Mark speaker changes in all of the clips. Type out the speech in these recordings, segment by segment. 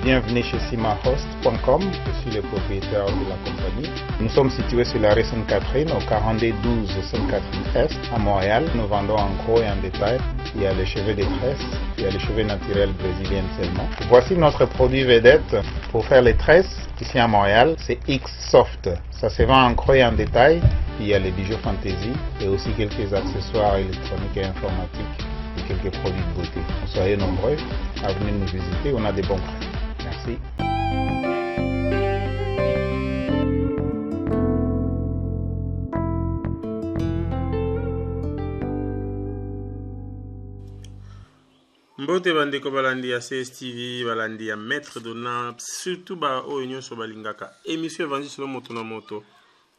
Speaker 1: Bienvenue chez simahost.com, je suis le propriétaire de la compagnie. Nous sommes situés sur la rue Sainte-Catherine, au 4212 Sainte-Catherine-Est, à Montréal. Nous vendons en gros et en détail. Il y a les cheveux des tresses, il y a les cheveux naturels brésiliennes seulement. Voici notre produit vedette pour faire les tresses ici à Montréal, c'est X-Soft. Ça se vend en gros et en détail. Il y a les bijoux fantaisie et aussi quelques accessoires électroniques et informatiques et quelques produits de beauté. Soyez nombreux à venir nous visiter, on a des bons prix. Merci.
Speaker 2: Mbote bandeko balandi ya CSTV, balandi ya Maître Dona, surtout ba oyo nyonso balingaka émission evandi solo moto na moto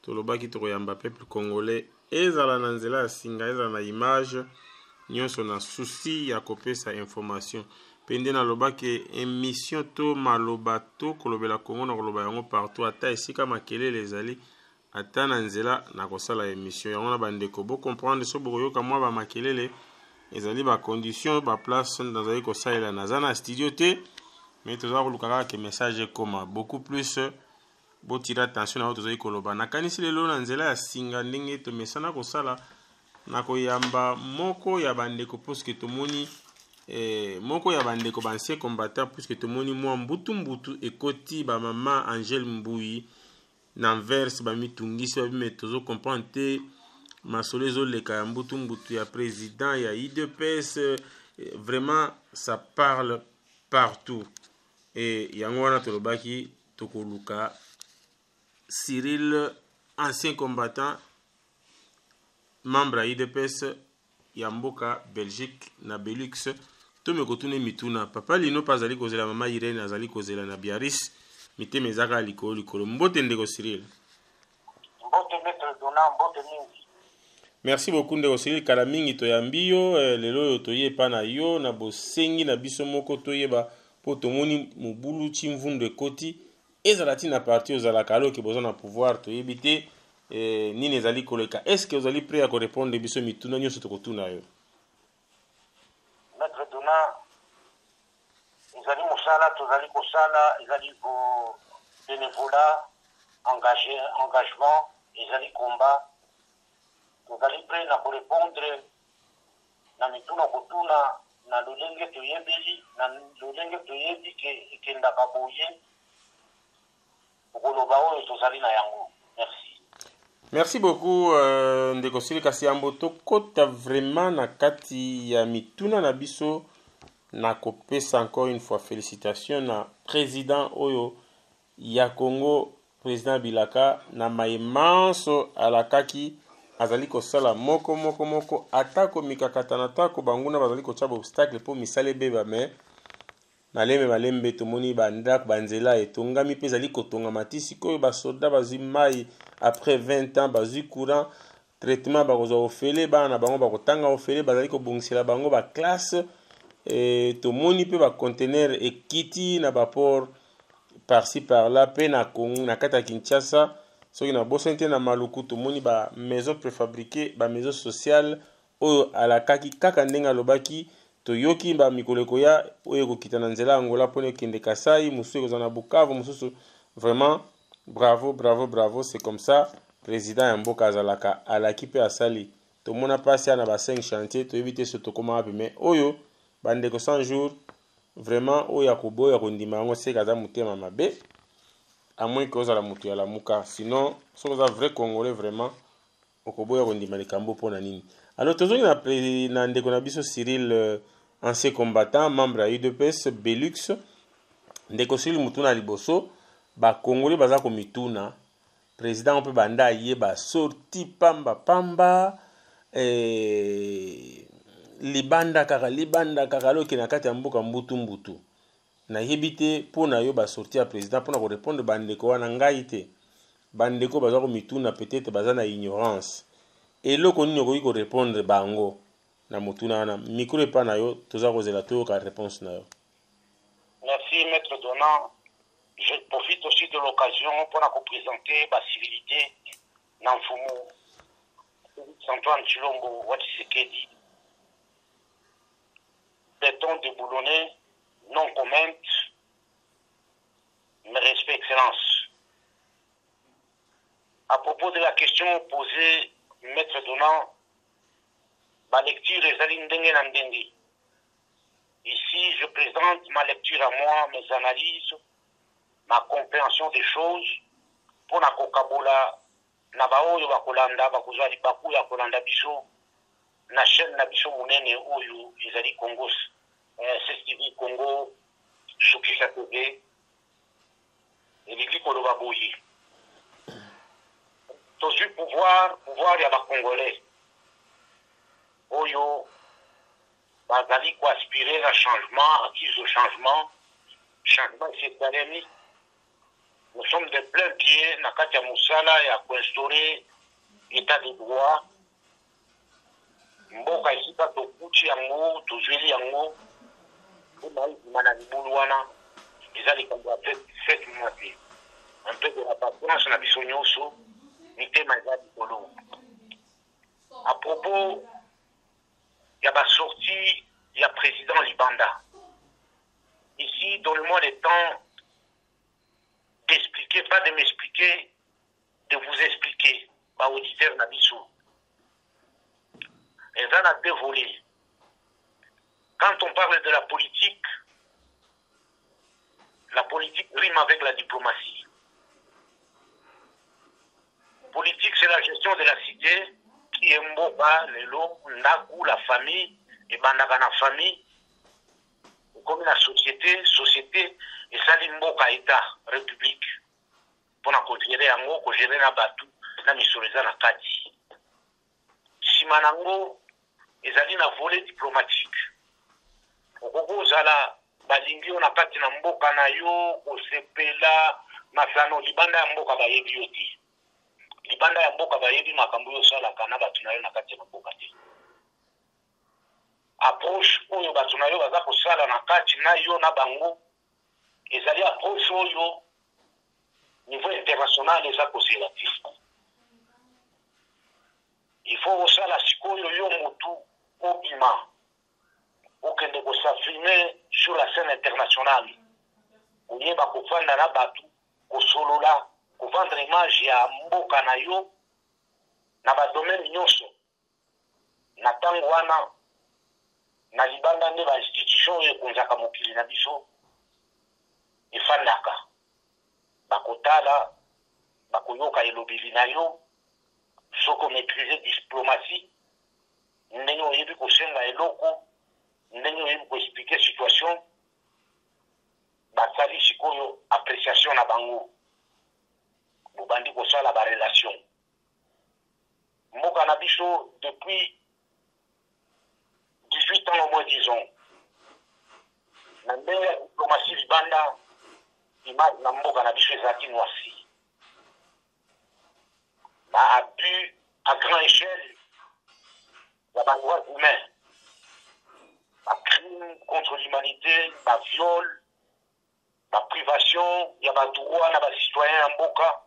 Speaker 2: tolobaki tokoyamba peuple congolais ezala na nzela ya singa ezala na image nyonso na souci ya kopesa information pende na lobaki émission to maloba to kolobela Congo na koloba yango partout ata esika makelele ezali ata na nzela na kosala émission yango na bandeko bo comprendre so bokoyoka mwa ba makelele ezali ba condition ba place dans ko saela na zana studio te mais toza ko lukaka ke message koma beaucoup plus bo tira attention na toza koloba na kanisi lelo na nzela ya singa ndenge to mesana ko sala na koyamba moko ya bandeko puisque tomoni moko ya bandeko banse combattant puisque tomoni mwa mbutu ekoti ba mama Angel Mbui na verse ba mitungisi ba metozo comprendre te Masolezo leka ya mbutu ya président ya IDPS vraiment ça parle partout et yango wana tolobaki tokoluka Cyril ancien combattant membre ya IDPS ya mboka Belgique na Belux tomekotune mituna papa lino pazali kozela mama Irene azali kozela na Biaris miteme ezaka likolo mbote ndeko Cyril
Speaker 3: mbote Maître Dona mbote mingi.
Speaker 2: Merci beaucoup ndeko Cyril kala mingi toyambi yo lelo yo toyepa na yo na bosengi na biso moko toyeba po tomoni mobulu chimvundu ekoti ezala ti na parti ozalaka alo ke boza na pouvoir toyebi te nini ezali koleka est-ce que ozali prêt à korépondre biso mituna nyonso tokotuna yo
Speaker 3: Maître Dona ezali mosala tozali kosala ezali bo bénévolat engagement ezali combat tozali prêt na korépondre na mituna kotuna na lolenge toyebeli na lolenge toyebi ke ekendaka boye okoloba oyo tozali na yango.
Speaker 2: Merci beaucoup ndeko Cyril kasi yambo tokota vraiment na kati ya mituna na biso na kopesa encore une fois félicitations na président oyo ya Congo président Bilaka na maimanso alakaki azali kosala moko atako mikakata na tako banguna bazali kocha obstacle po misale beba mais maleme balembe tomoni bandako banzela etongami pe zali kotonga matisi koyo ba soldat bazwi mai après 20 ans bazwi courant traitement bakozwa ofele bana bango bakotanga ofele bazali kobongisela bango ba classe tomoni pe ba conteneur ekiti na baport par-ci par-là pe na Congo na kata Kinshasa soki na bosente na maluku tomoni ba maison préfabriquée ba maison sociale oyo alakaki kaka ndenga lobaki toyoki ba mikoleko ya oyo kokita na nzela Angola pone kende Kasai mususu ekozana na Bukavu mususu vraiment bravo c'est comme ça président ya mboka azalaka alaki pe asali tomona pasi na ba 5 chantier to éviter ce tokoma api mais oyo bandeko 100 jours vraiment oyo akoboya kondima ngo seka za mutema mabe à moins que ozala mutu ya lamuka sinon so oza vrai congolais vraiment okoboya kondima likambo pona nini alors tozongi na ndeko na biso Cyril ancien combattant membre ya UDPS Belux ndeko Cyril mutuna liboso ba congolais baza ko mituna président pe banda yeba sorti pamba libanda kaka loki na kati ya mboka mbutu na yebite pona yo ba sorti ya président pona ko répondre bandeko wana ngai te bandeko baza ko mituna peut-être baza na ignorance eloko nini okoki ko répondre bango na mutuna wana micro epa na yo toza kozela toyoka réponse na yo.
Speaker 3: Merci Maître Dona. Je profite aussi de l'occasion pour vous présenter la civilité Namfumu Antoine Chilombo Watshisekedi. Béton déboulonné, non comment, Mes respects, Excellence. À propos de la question posée, Maître Donnant, ma lecture est Zalindenge Nandenge. Ici, je présente ma lecture à moi, mes analyses, ma compréhension des choses, pour na kokabola na baoyo bakolanda bakozwa libaku ya kolanda biso na chaîne na biso munene oyo ezali Congo CCTV Congo Sukisa TV elingi koloba boye tozwi pouvoir ya bakongolais oyo bazali koaspirer na changement acquis au changement c'est-à-dire nous sommes de plein pied na kati ya musala ya kuinstaurer état de droit mboka esika tokuti yango tozweli yango mpona na libulu wana eza likambo ya fete mwate un peu de la patience na biso nyonso mitema eza likolo à propos ya basorti ya président Libanda ici donne-moi le temps d'expliquer, pas de m'expliquer, de vous expliquer, ma auditeur Nabiso. Et ça a deux volets. Quand on parle de la politique rime avec la diplomatie. Politique, c'est la gestion de la cité, qui est Mboka, Lelo, Ndaku, la famille, et Bandagana famille, comme la société, et Salim Mboka État, République, pour gérer Ango, pour gérer na Batu, na Misoleza na Kati. Simanango, ezali na volet diplomatique. Okoko zala, balingi on a kati na Mboka na yo, osepela, masano, libanda ya Mboka bayebi yoti. Libanda ya Mboka bayebi makambo yo sala kana batu na yo na kati na Mboka te. Approche oyo batu na yo baza kosala na kati na yo na bango, ezali approche oyo niveau international eza conservatif. Il faut osala sikoyo yo mutu obima okende kosafirme sur la scène internationale koyeba kofanda na batu kosolola kovendre image ya mboka na yo na badomaine nyonso na ntango wana na libanda nde bainstitution oyo ekonzaka mokili na biso efandaka bakotala bakoyoka elobeli na yo soko maîtriser diplomatie ndenge oyebi kosenga eloko ndenge oyebi koexplike situation basali sikoyo appréciation na bango bobandi kosala barelation mboka na biso depuis 18 ans au moins disons na ndenge ya diplomatie libanda image na mboka na biso ezalaki noisi abus à grande échelle ya badroits humains crime contre l'humanité viol privation ya badroit na bacitoyen ya mboka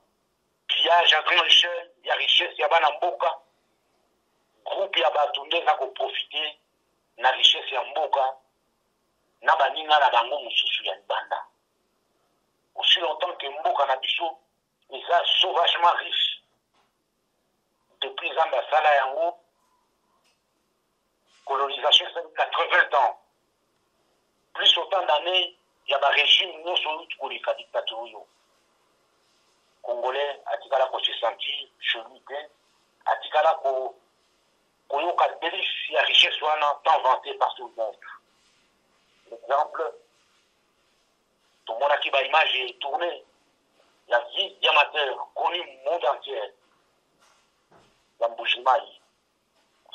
Speaker 3: pillage à grande échelle ya richesse ya bana mboka groupe ya bato nde eza koprofite na richesse ya mboka na baninga na bango mosusu ya libanda aussi longtemps que mboka na biso eza sauvagement riche depuis Zambasala yango colonisation c'est 80 ans plus autant d'années il y a un régime non seulement pour les dictateurs congolais atikala ko se sentir chez lui atikala ko yoka délice ya richesse wana tant vanté par tout le monde. L'exemple tout le monde a qui ba image est tournée la vie diamantaire connue monde entier Mbujimai.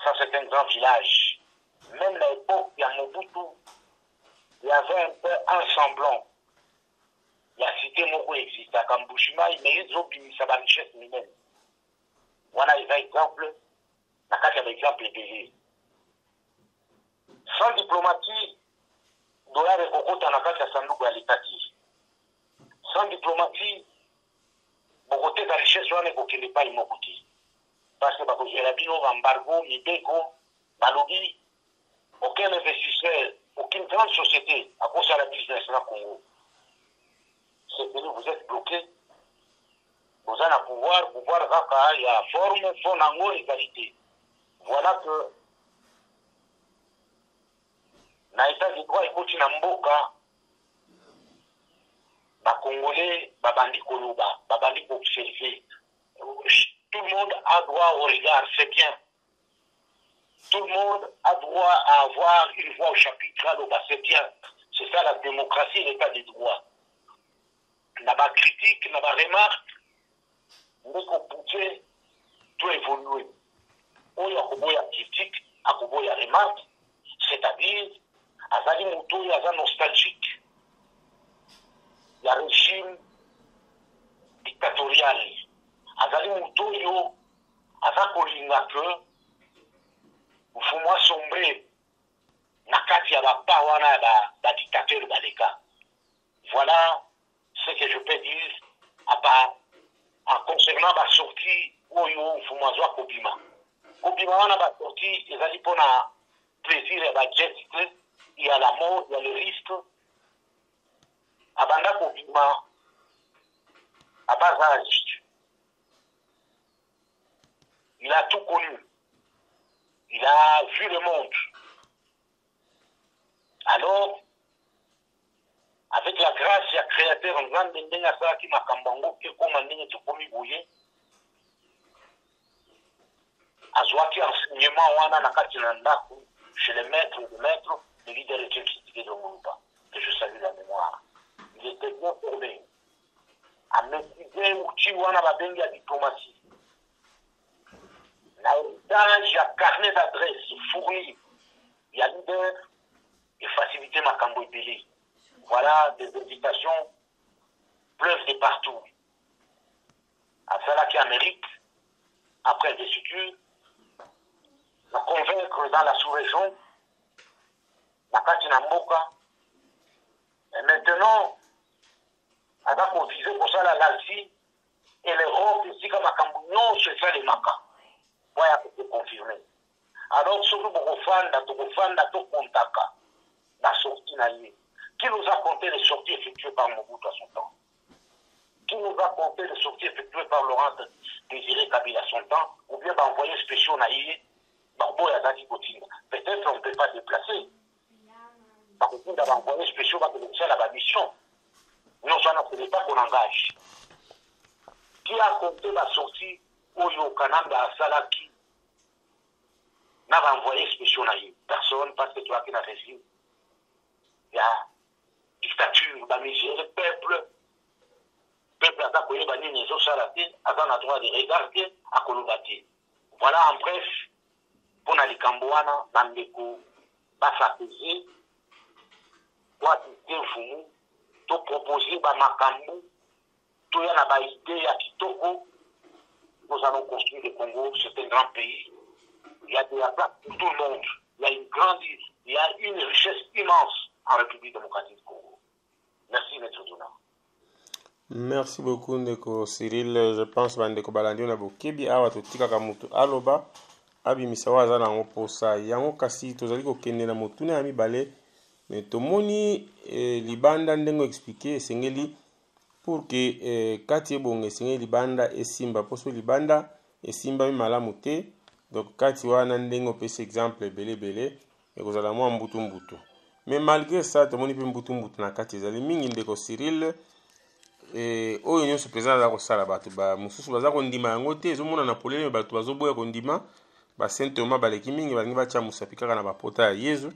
Speaker 3: Ça c'est un grand village. Même à l'époque, il y a Mobutu, il y avait un peu un semblant. La cité Moko existe à Kambushimai, mais ils ont mis sa richesse humaine. Voilà un exemple, la carte avec exemple est sans diplomatie, dollar et coco tanaka ya sanduku ya litati. Sans diplomatie, bokote ta richesse wana kokende pa imokuti. Parce que bakozela bino embargo mibeko balobi aucun investisseur aucune grande société à cause de la business na Congo ce pays, vous êtes bloqué. Vous avez un pouvoir il y a forme, fond, égalité. Voilà que dans l'état de droit, il continue à mboka. Les Congolais, babandi koloba, babandi observer. Tout le monde a droit au regard, c'est bien. Tout le monde a droit à avoir une voix au chapitre, c'est bien. C'est ça la démocratie et l'état de droit. N'a pas critique, n'a pas remarque, mais qu'on pouvait tout évoluer. On y a une critique, à une remarque, c'est-à-dire, à une moto, il y a un nostalgique. Il y a un régime dictatorial. À une moto, il y a un colinga que, il faut moins sombrer. Nakati ya bapawana ba dictateur baleka. Voilà ce que je peux dire en concernant la sortie oyo fumazwa kobima. Kobima wana ba sortie ezali pona plaisir ya ba geste, il y a la mort, il y a le risque. Abanda kobima à bas âge. Il a tout connu. Il a vu le monde. Alors, avec la grâce du créateur, on va mener à ça qui m'a cambango, qui comme un tout comme il à soit qui enseignement on a na chez les maîtres le leader était critiqué de Moulouba, que je salue la mémoire. Il était bien formé à maîtriser l'outil où on a bengi à diplomatie. L'héritage, il y a carnet d'adresse fourni, il y a leader et faciliter ma cambodélé. Voilà des invitations pleuvent de partout. À cela qui Amérique, après des sucres, la convaincre dans la sous-région, la Katinamboka. Et maintenant, on a cotisé pour ça l'Alsie et l'Europe ici comme à Cambouignon, c'est ça les Makas. Voilà pour te confirmer. Alors, surtout pour tout Kontaka, la sortie naïe. Qui nous a compté les sorties effectuées par Mobutu à son temps? Qui nous a compté les sorties effectuées par Laurent Désiré Kabila à son temps? Ou bien envoyés spéciaux naïe, Barbo Yazaki Kotinga. Peut-être on ne peut pas déplacer. Par contre, d'avoir envoyé spéciaux, va commencer à la mission. Non, ça ne fait pas qu'on engage. Qui a compté la sortie Oyo Kananda Salaki n'a pas envoyé spéciaux naïe? Personne, parce que tu as qu'une régime. Il y a dictature, la misère, le peuple a connu la ligne sociale, a le droit de regarder à Kolobati. Voilà en bref, pour les Cambouana, Bandeko, Bassapézé, toi, tu es fou, tu proposer Makambu, tu as une idée à Kitoko, nous allons construire le Congo, c'est un grand pays. Il y a de la place pour tout le monde. Il y a une richesse immense en République démocratique du Congo. Merci, Maître Dona.
Speaker 2: Merci beaucoup, Ndeko Cyril. Je pense que Ndeko Balandi on a bokebi awa totika kamutu aloba abi misawa za na ngoposa yango kasi tozali kokende na motune ya mibale mais tomoni libanda ndengo expliquer esengeli pour que kati ebonge esengeli libanda esimba poso libanda esimba malamu te donc kati wana ndengo pesa exemple belebele ekozala mwa mbutu mais malgré ça tomoni pe mbutu na kati ezali mingi Ndeko Cyril oyo nyonso mpenza aza kosala bato mosusu baza kondima yango te ezomona na polele bato bazoboya kondima Saint Thomas baleki mingi balingi batya mosapi kaka na bapota ya Yezu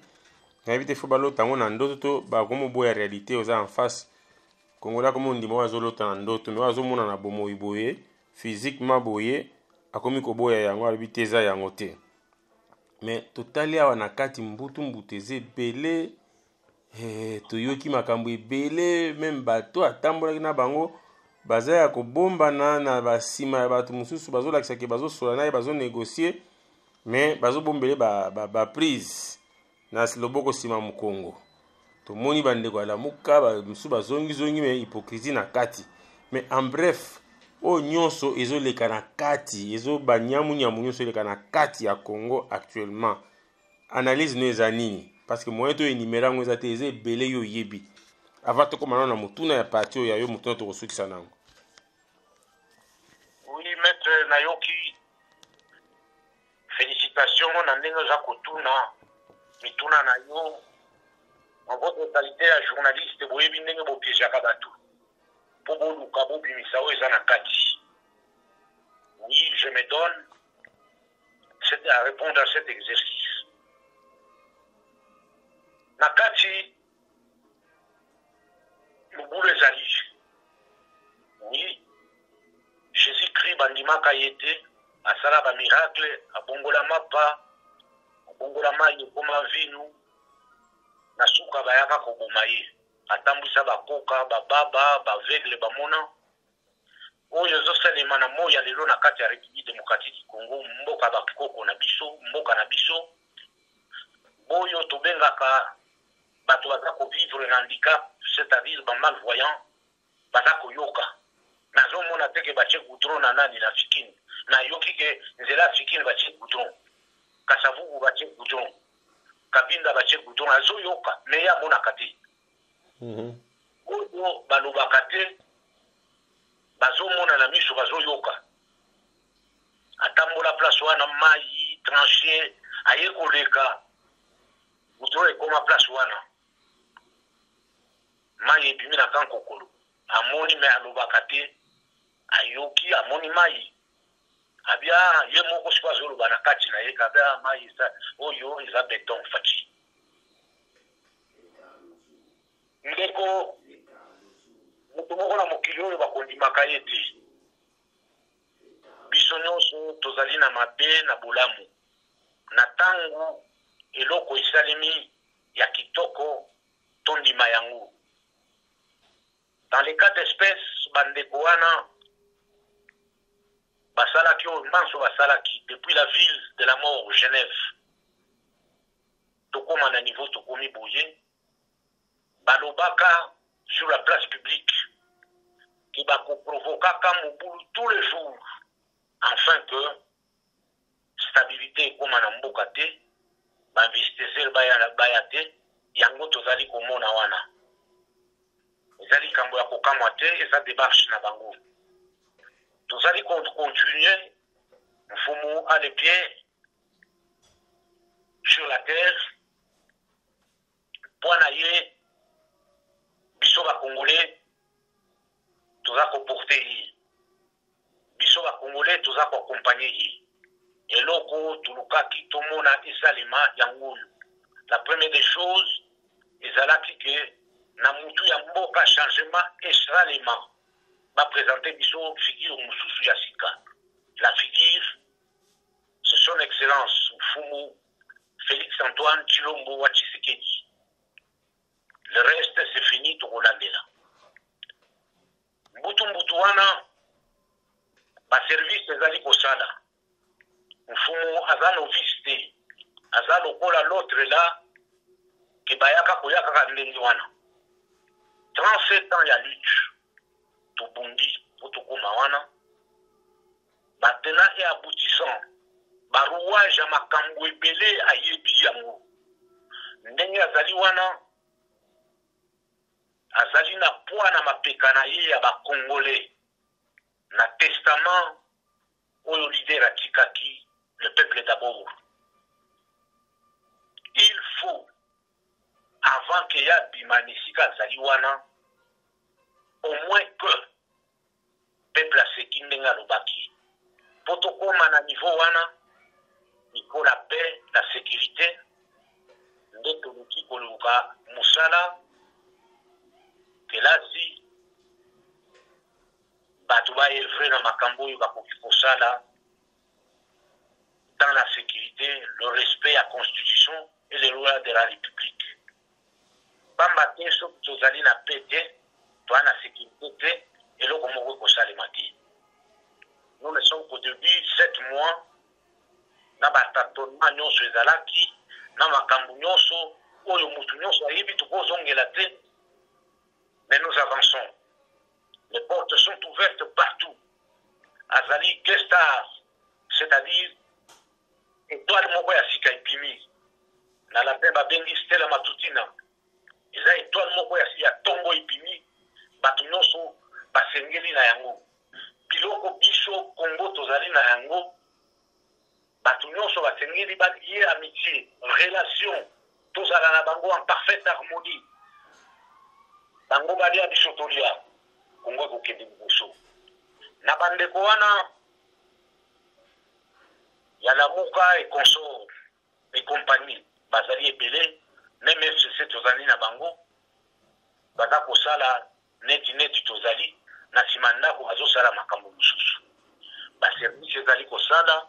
Speaker 2: nayebi te fo balota yango na ndoto to bakomoboya réalité oza en face kongola komo ndima oyo azolota na ndoto me oyo azomona na bomoi boye physiquement boye akomi koboya yango alobi te eza yango te mais totali awa na kati mbutu eza ebele toyoki makambo ebele même bato atambolaki na bango baza ya kobombana na basima ya bato mosusu bazolakisaki bazosola na ye bazonégocier mais bazobombele baprise na loboko nsima mokongo tomoni bandeko alamuka mosusu bazongizongi me hypocrisie na kati mais en bref oyo nyonso ezoleka na kati banyamunyamu nyonso eleka na kati ya Congo actuellement analyse no eza nini parce que moyen to énumérer yango eza te eza ebele yo yebi avant tokomana na mutuna ya parti oyo ya yo mutuna tokosukisa nango.
Speaker 3: Oui, maître Nayoki, félicitations na ndenge za kotuna mituna na yo en votre qualité ya journaliste boyebi ndenge bopiégeaka bato mpo boluka bobimisa oyo eza na kati. Oui, je me donne à répondre à cet exercice. Na kati lubulu ezali. Oui, Jésus-Christ bandimaka ye te, asala ba miracle, abongola mapa, abongola mai ekoma vinu, na suka bayaka koboma ye, atambwisa bakoka, bababa, bavegle bamona. Oyo ezosalema na moya lelo na kati ya République démocratique du Congo, mboka bakoko na biso, mboka na biso. Oyo tobengaka bato baza kovivre na handicap, c'est-à-dire ba malvoyant, baza koyoka. Nazomona teke bache goudron na nani na fikini. Na yoki ke nzela fikini bache goudron. Kasavugu bache goudron. Kabinda bache goudron. Azo yoka. Meya mona kati. Oyo balobaka te. Bazo mona na miso bazo yoka. Atambola place wana mai, tranché, aye koleka. Goudron ekoma place wana. Mai ebimi na kankokolo. Amoni me alobaka te. Ayoki amoni mai. Abia ye moko sikwa zolo bana kati na ye kabia mai isa oyo isa beton fati. Ndeko mutu moko na mokili oyo bakondimaka ye te. Biso nyonso tozali na mabe na bolamu. Na tango eloko esalemi ya kitoko tondima yango. Dans les cas d'espèces, bandeko wana basalaki oyo mbanso basalaki depuis la ville de la mort Genève. Tokoma na niveau tokomi boye. Balobaka sur la place publique qui bakoprovokaka mobulu tous les jours afin que stabilité ekoma na mboka te, bainvestisseur baya te, yango tozali komona wana. Ezali kambo ya kokamwa te, eza démarche na bango. Tozali continuer, mfumu a les pieds sur la terre, point ye, biso ba congolais, toza ko porter yi. Biso ba congolais, toza ko accompagner yi. Eloko tulukaki tomona esalema yango. La première des choses, ezalaki que na mutu ya mboka changement esalema. Va présenter biso figure mususu ya sika. La figure, c'est son excellence Mfumu Félix Antoine Tshilombo wa Tshisekedi. Le reste c'est fini tokolandela. Mbutu wana ba service ezali kosala. Mfumu aza novice te. Aza lokola l'autre là ke bayaka koyaka ka ndenge wana. 37 ans ya lutte. Tobundi potokoma wana batena et aboutissant barouage ya makambo ebele ayebi yango ndenge azali wana azali na poids na mapeka na ye ya bakongolais na testament oyo leader atikaki le peuple d'abord. Il faut avant que ya bimani sika azali wana au moins que peuple aseki ndenge alobaki. Potokoma na niveau wana, il faut la paix, la sécurité, nde toluki koluka musala, kelasi, bato ba evre na makambo oyo bakoki kosala, dans la sécurité, le respect à la Constitution et les lois de la République. Bamba te soki tozali na paix te, toa na sécurité te, et là, comment vous pouvez mati. Nous ne sommes qu'au début, 7 mois, na batatonnement nyonso ezalaki, na makambo nyonso, oyo mutu nyonso ayebi tukozongela te, mais nous avançons. Les portes sont ouvertes partout. Azali Gestar, c'est-à-dire, étoile moko ya sika ipimi, na la paix babengi Stella Matutina, eza étoile moko ya ntongo ebimi bato nyonso basengeli na yango biloko biso Congo tozali na yango bato nyonso basengeli balie amitié relation tozala na bango en parfaite harmonie bango balia biso tolia Congo ekokende liboso na bandeko wana ya Lamuka et consort et compagnie bazali ebele même FCC tozali na bango baza kosala neti tozali na nsima ndako bazosala makambo mosusu baservice ezali kosala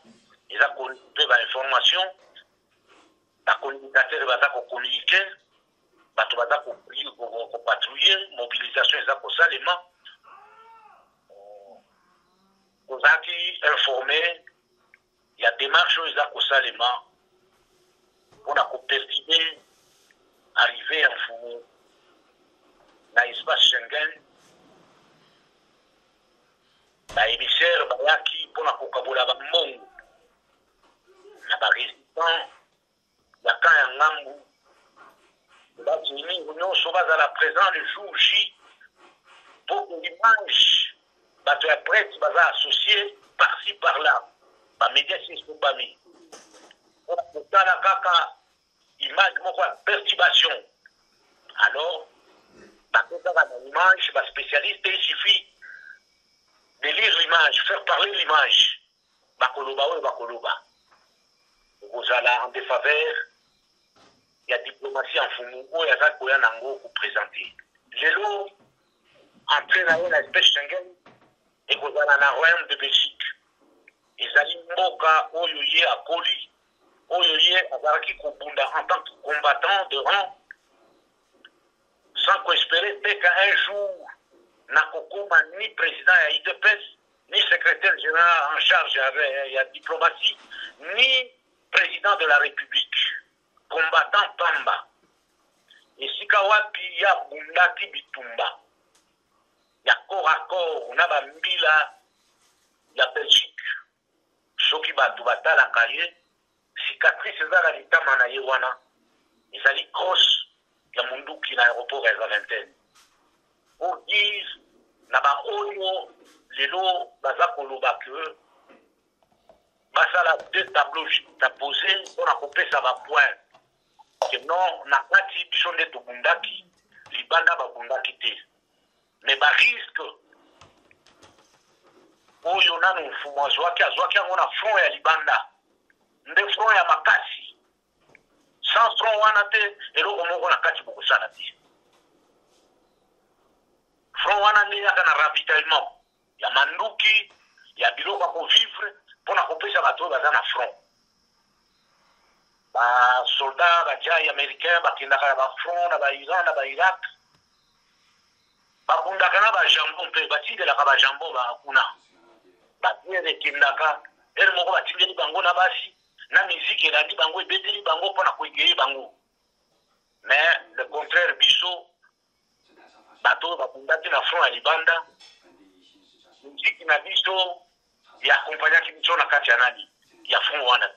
Speaker 3: eza mpe bainformation bacommunicateur baza kokommunike bato baza kopatrouille mobilisation eza kosalema tozalaki informé ya démarche oyo eza kosalema mpona koperturbe arrivé ya mfumu na espace Schengen baémissaire bayaki mpona kokabola bambongo na barésistant ya kan ya ngambu bato mingi nyonso bazala présent le jour J mpo l'image bato ya prêtre baza associé par-ci par-là bamédia siso bami mpona kotala kaka image moko ya perturbation alors bakotaka na image baspécialiste il suffit de lire l'image faire parler l'image bakoloba oyo bakoloba okozala en défaveur ya diplomatie en fumu oyo aza koya nango koprésente lelo entré na ye na espèce Schengen ekozala na royaume de Belgique ezali mboka oyo ye akoli oyo ye azalaki kobunda en tant que combattant de rang sans qu'espérer peut qu'un jour nakokoma ni président ya UDPS ni secrétaire général en charge ya diplomatie ni président de la République combattant pamba esika wapi ya bundaki bitumba ya corps à corps na bambila ya Belgique soki bato batalaka ye cicatrice ezala litama na ye wana ezali crosse ya munduki na aéroport ya Zaventem pour dire na baoyo lelo baza koloba ke basala deux tableaux juxtaposés mpona kopesa bapoint ke non na kati biso nde tobundaki libanda babundaki te mais barisque oyo nano mfumu azwaki yango na front ya libanda nde front ya makasi sans front wana te eloko moko na kati bokosala te front wana nde yaka na ravitaillement ya manduki ya biloko ya kovivre mpona kopesa bato oyo baza na front basoldat bajai américain bakendaka na bafront na bairan na bairak babundaka na bajambo mpe batindelaka bajambo bakuna babiere ekendaka ere moko batindeli bango na basi na miziki elandi bango ebeteli bango mpona koegeye bango mais le contraire biso bato oyo babundaki na front ya libanda miziki na biso yakompanyaki biso na kati ya nani ya front wana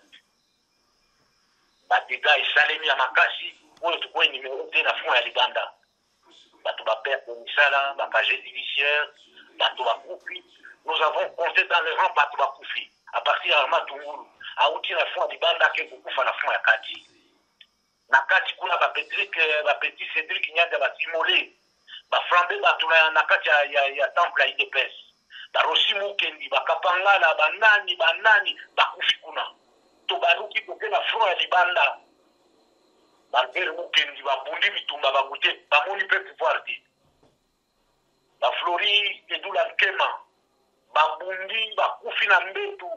Speaker 3: badega esalemi ya makasi oyo tukoye numero te na front ya libanda bato baperte misala bacage judiciaire bato bakufi nous avons compté dans le rang bato bakufi à partir ya matungulu auti na front ya libanda ake kokufa na front ya kati na kati kuna bapetit Cédric Nyanda basimole baflambe bato na kati ya temple ya IDPS barosi mukendi bakapangala banani bakufi kuna to baluki koke na front ya libanda Albert Mukendi babundi bitumba bakute bamoni mpe pouvoir te baflori edula nkema babundi bakufi na mbetu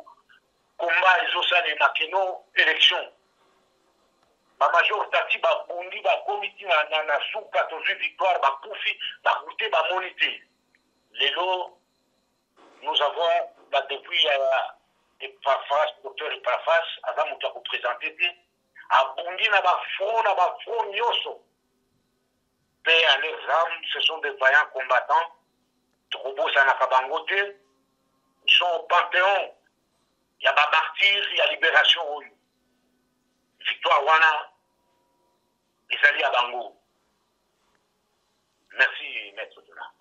Speaker 3: komba ezosalema keno élection bamajor tati babundi bakomiti na suka tozwi victoire bakufi bakute bamoni te lelo nous avons depuis Epafas, docteur Epafas aza moto akoprésente te abundi na bafront nyonso paix à leurs âmes, ce sont des vaillants combattants tokobosanaka bango te ils sont au panthéon ya bamartyre ya libération oyo victoire wana ezali ya bango Merci, Maître Dona.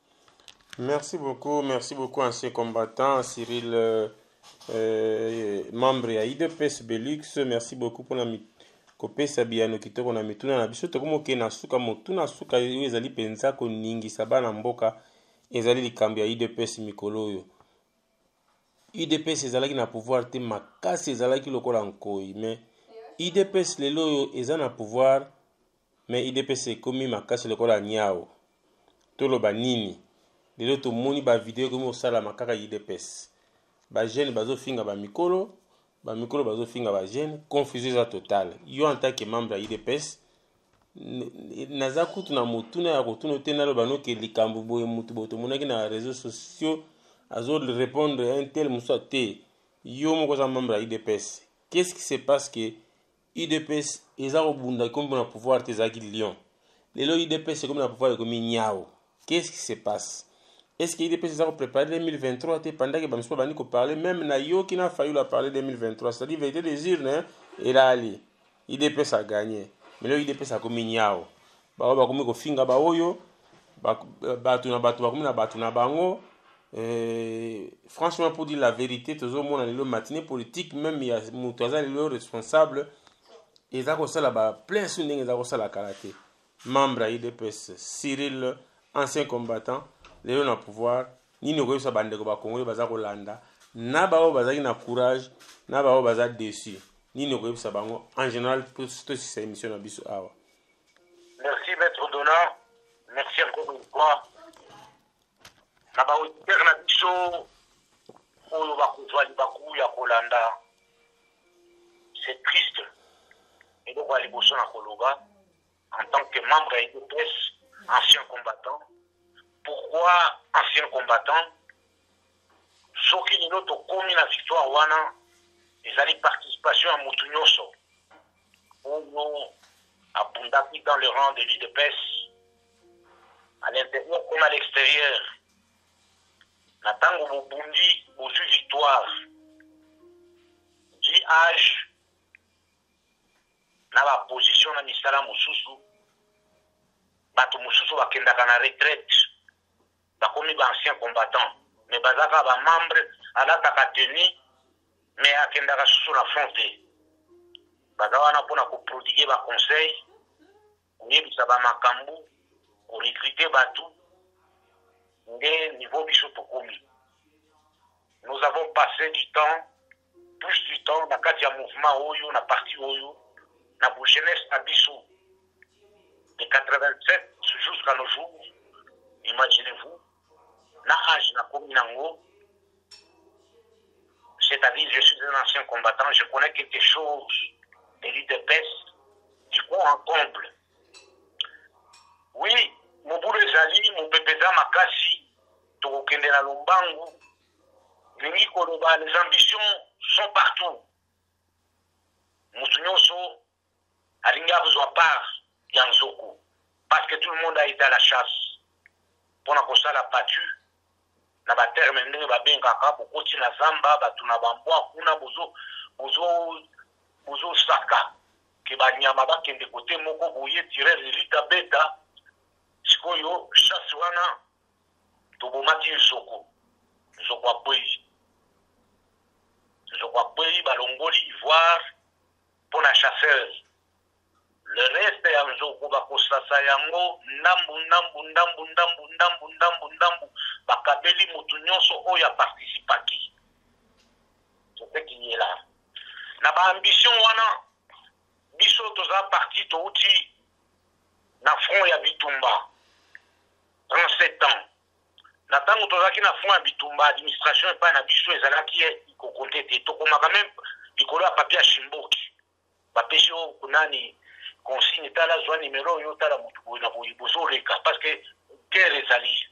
Speaker 2: Merci beaucoup, ancien combattant, Cyril, membre ya IDPS Belux. Merci beaucoup pour la kopesa biano kitoko na mituna na biso tokomoke na suka motuna suka oyo ezali penza koningisa bana mboka ezali likambo ya IDPS mikolo oyo. IDPS ezalaki na pouvoir te makasi ezalaki lokola nkoi, mais IDPS lelo oyo eza na pouvoir, mais IDPS ekomi makasi lokola nyao. Toloba nini? Lelo tomoni ba video komi osalama kaka IDPS. Ba jeune bazofinga ba mikolo bazofinga ba jeune, confusion eza totale. Yo en tant que membre ya IDPS naza kutu na motuna ya kotuna te naloba noke likambo boye mutu boye tomonaki na réseaux sociaux azo répondre à un tel moussa te. Yo moko za membre ya IDPS. Qu'est-ce qui se passe que IDPS eza kobunda comme na pouvoir te ezalaki Lyon. Lelo IDPS comme na pouvoir comme nyao. Qu'est-ce qui se passe? Est-ce que IDPS a préparé 2023 pendant que Bamispo Bani parler même na yo qui n'a failli la parler 2023, c'est-à-dire vérité des urnes et là ali IDPS a gagné. Mais là IDPS a comme nyao. Ba ba comme ko finga ba oyo ba tu na comme na batu na bango. Franchement pour dire la vérité tous au monde dans le matinée politique même il y a mutuaza le responsable et ça ko sala ba plein sur ndenge za ko sala karaté. Membre IDPS Cyril, ancien combattant, lelo na pouvoir nini okoyebisa bandeko bakongoli baza kolanda na bao bazaki na courage na bao baza déçu nini okoyebisa bango en général pour cette émission na biso awa.
Speaker 3: Merci Maître Dona, merci encore une fois. Na baauditeur na biso oyo bakozwa libaku ya kolanda, c'est triste et donc à liboso na koloba en tant que membre ya IDPS, ancien combattant. Pourquoi ancien combattant? Soki lelo tokomi na victoire wana ezali participation à mutu nyonso oyo abundaki dans le rang de l'IDPS à l'intérieur comme à l'extérieur. Na tango bobundi bozwi victoire di âge na baposition na misala mosusu bato mosusu bakendaka na retraite bakomi ancien combattant, mais bazaka ba membre alataka tenu mais akendaka susu na front te. Baza wana mpona koprodiguer ba conseil, koyebisa ba makambo, korecruter bato nde niveau biso tokomi. Nous avons passé du temps, plus du temps na kati ya mouvement oyo na parti oyo na bo jeunesse na biso de 87 jusqu'à nos jours. Imaginez-vous, na âge na komi nango, c'est-à-dire je suis un ancien combattant, je connais quelque chose de l'IDPS du coup en comble. Oui, mobulu ezali mopepeza makasi tokokende na lombangu lingi koloba, les ambitions sont partout. Mutu nyonso alingi abuzwa part ya nzoko parce que tout le monde a été à la chasse pona kosala patu na baterme ndenge babengaka bokoti na zamba bato na bambwa kuna bozo saka ke banyama bakende kote moko boye tirer elita beta sikoyo chasse wana tobomaki nzoko akwei balongoli ivoire pona chasseuse. Le reste ya nzoko bakosasa yango ndambu bakabeli mutu nyonso oyo aparticipaki. C'est ce qui est là. Na ba ambition wana biso toza parti touti na front ya bitumba 37 ans. Na tango tozaki na front ya bitumba administration epai na biso ezalaki ikokonte te tokomaka même likolo ya papier ya shimboki bapesi oyo kunani consigne tala zwa numéro yo tala mutu boye na boye bozoleka parce que guerre ezali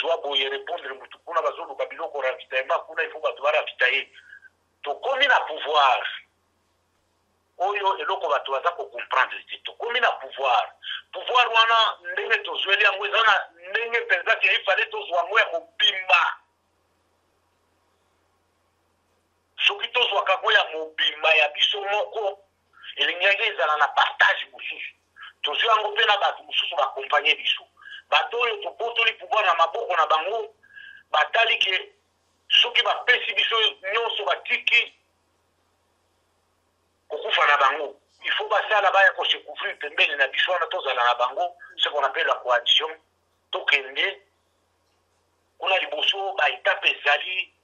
Speaker 3: zwa boye répondre mutu kuna bazoluka biloko ravitaillement kuna il faut bato baravitaye tokomi na pouvoir oyo eloko bato baza kocomprendre te tokomi na pouvoir wana ndenge tozweli yango eza na ndenge mpenza ke ifale tozwa yango ya mobimba soki tozwaka ngo ya mobimba ya biso moko elingi ezala na partage mosusu tozwi yango mpe na bato mosusu bakompanye biso bato oyo tobotoli pouvoir na maboko na bango batali ke soki bapesi biso nyonso batiki kokufa na bango il faut basala baya kose couvrir pembeni na biso wana tozala na bango ce qu'on appelle la coalition tokende kuna liboso baetape ezali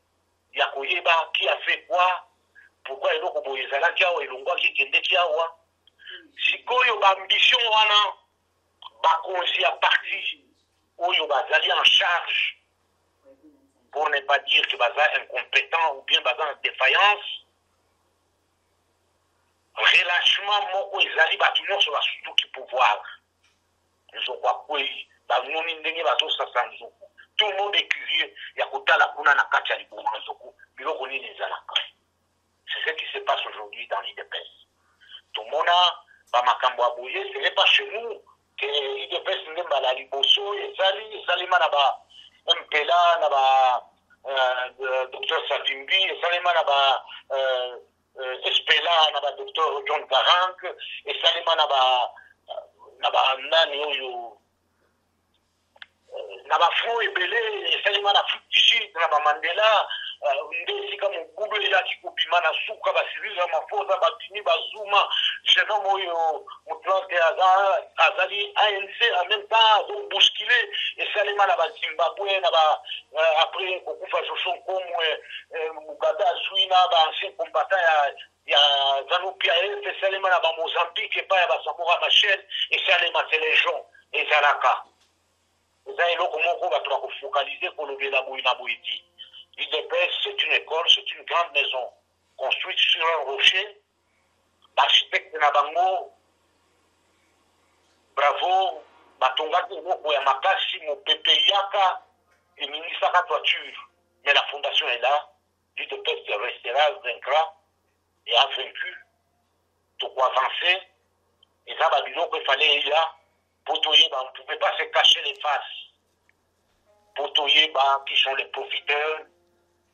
Speaker 3: ya koyeba qui a fait quoi pourquoi eloko boye ezalaki awa elongwaki ekendeki awa sikoyo baambition wana bakonzi ya parti oyo bazali en charge pour ne pas dire que baza incompétent ou bien baza en défaillance relâchement moko ezali bato nyonso basutuki pouvoir nzoko akwei bamoni ndenge bazosasa nzoko tout le monde est curieux ya kotala kuna na kati ya libongo nzoko biloko nini ezalaka c'est ce qui se passe aujourd'hui dans l'IDPS tomona bamakambo ya boye ce n'est pas chez nous que IDPS nde mbala liboso esalema na ba mpela na ba docteur Savimbi esalema na ba espela na ba docteur John Garang esalema na ba nani oyo na ba front ebele esalema na Fukushi na ba Mandela nde esika mobulo elaki kobima na suka basirili ya mafoza batini bazuma jeune homme oyo moplante azali ANC en même temps azobouscule esalema na bazimbabwe na ba après kokufa Joshua Nkomo Mugabe azwi na baancien combattant ya ZANU-PF esalema na bamozambique epai ya basamora machel esalema c'est les gens ezalaka eza eloko moko bato bakofocalize kolobela boye na boye ti l'IDPS, c'est une école, c'est une grande maison construite sur un rocher. L'architecte Nabango, bravo, Batonga Moko Yamakasi, mon Pepe Yaka, et ministre à la toiture. Mais la fondation est là, l'IDPS restera, vaincra et a vaincu. Donc, pour avancer, et ça, Babylon, qu'il fallait là, Potoye, on ne pouvait pas se cacher les faces. Potoye, qui sont les profiteurs,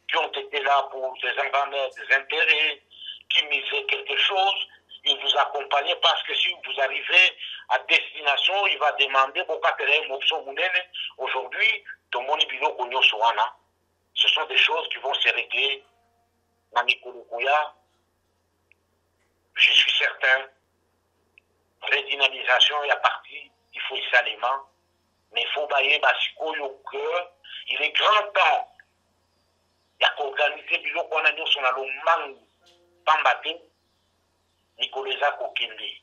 Speaker 3: qui ont été là pour des intérêts, qui misaient quelque chose, ils vous accompagnaient parce que si vous arrivez à destination, il va demander aujourd'hui, ce sont des choses qui vont se régler. Je suis certain, redynamisation est partie, il faut y salement, mais il faut bailler que il est grand temps. Il y a qu'organiser biloko wana nyonso na lomangu pamba te mikolo eza kokende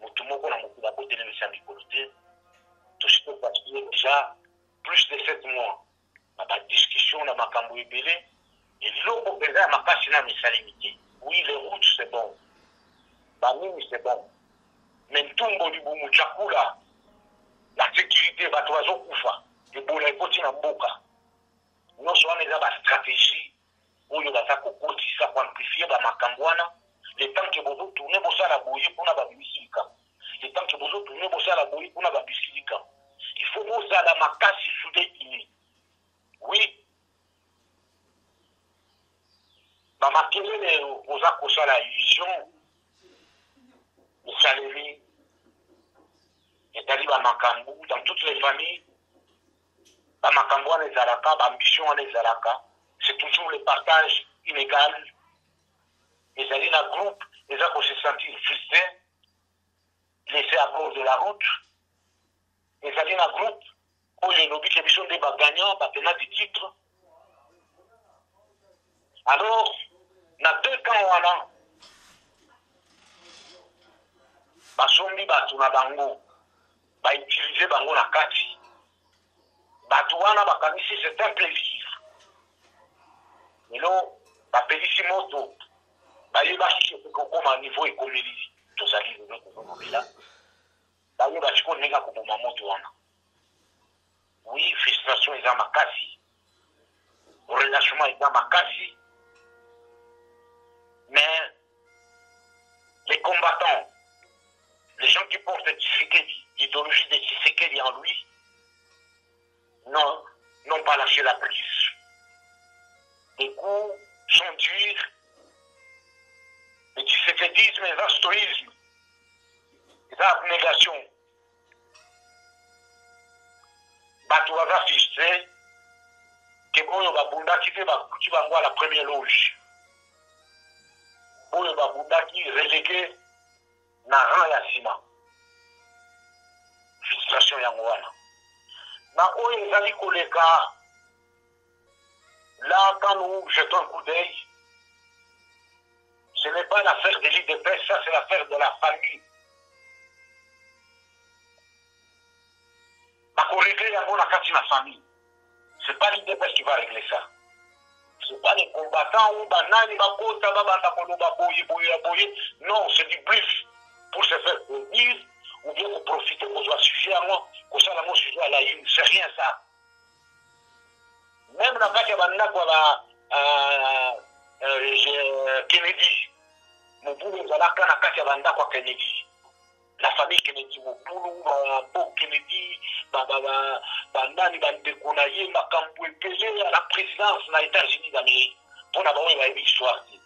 Speaker 3: motu moko na mokili akotelemisa mikolo te tosiko pasile déjà plus de 7 mois na badiscussion na makambo ebele eliloko mpenza ya makasi na misalemi te oui les routes c'est bon banini c'est bon mais ntumbo libumu chakula la sécurité bato bazokufa ebola ekoti na mboka nyonso wana eza bastratégie oyo baza kokotisa koamplifie bamakambo wana le temps ke bozotourne bosala boye mpona babimisi likambo le temps ke bozotourne bosala boye mpona babimisi likambo il faut bozala makasi soudé uni oui bamakelele oza kosala illusion esaleli etali bamakambo dans toutes les familles bamakambo wana ezalaka baambition wana ezalaka c'est toujours le partage inégal ezali na groupe eza ko se sentir frustré laissé à bord de la route ezali na groupe oyo elobi ke biso nde bagagnant batena du titre alors na deux camps wana basombi bato na bango bautilize bango na kati bato wana bakanisi c'est un plaisir lelo bapelisi moto bayebaki kokoma niveau ekomeli tozali lelo kokomela bayebaki kondenga koboma moto wana oui frustration eza makasi relâchement eza makasi mais les combattants les gens qui portent Tshisekedi, l'idéologie de Tshisekedi en lui, n'ont pas lâché la prise. Les coups sont durs. Le tshisekidisme est un stoïsme, c'est une abnégation. bato baza fixe ke oyo babundaki te bakuti bango à la première loge oyo babundaki relégué na rang ya nsima frustration yango wana na oyo ezali koleka là quand nous jetons un coup d'œil ce n'est pas l'affaire de l'IDPS, ça c'est l'affaire de la famille. Pour régler la bonne attaque de la famille, ce n'est pas l'IDPS qui va régler ça. Ce n'est pas les combattants ou banani, non, c'est du bluff pour se faire produire ou bien pour profiter pour soit sujet à moi, pour ça la sujet à la une. C'est rien ça. Même la vague à Kennedy. Mobulu ezalaka na kati ya bandako ya Kennedy. La famille Kennedy, Mobulu, Bob Kennedy, bandani bandeko na ye makambo epele à la présidence na États-Unis d'Amérique. Pour na bango bayebi histoire te.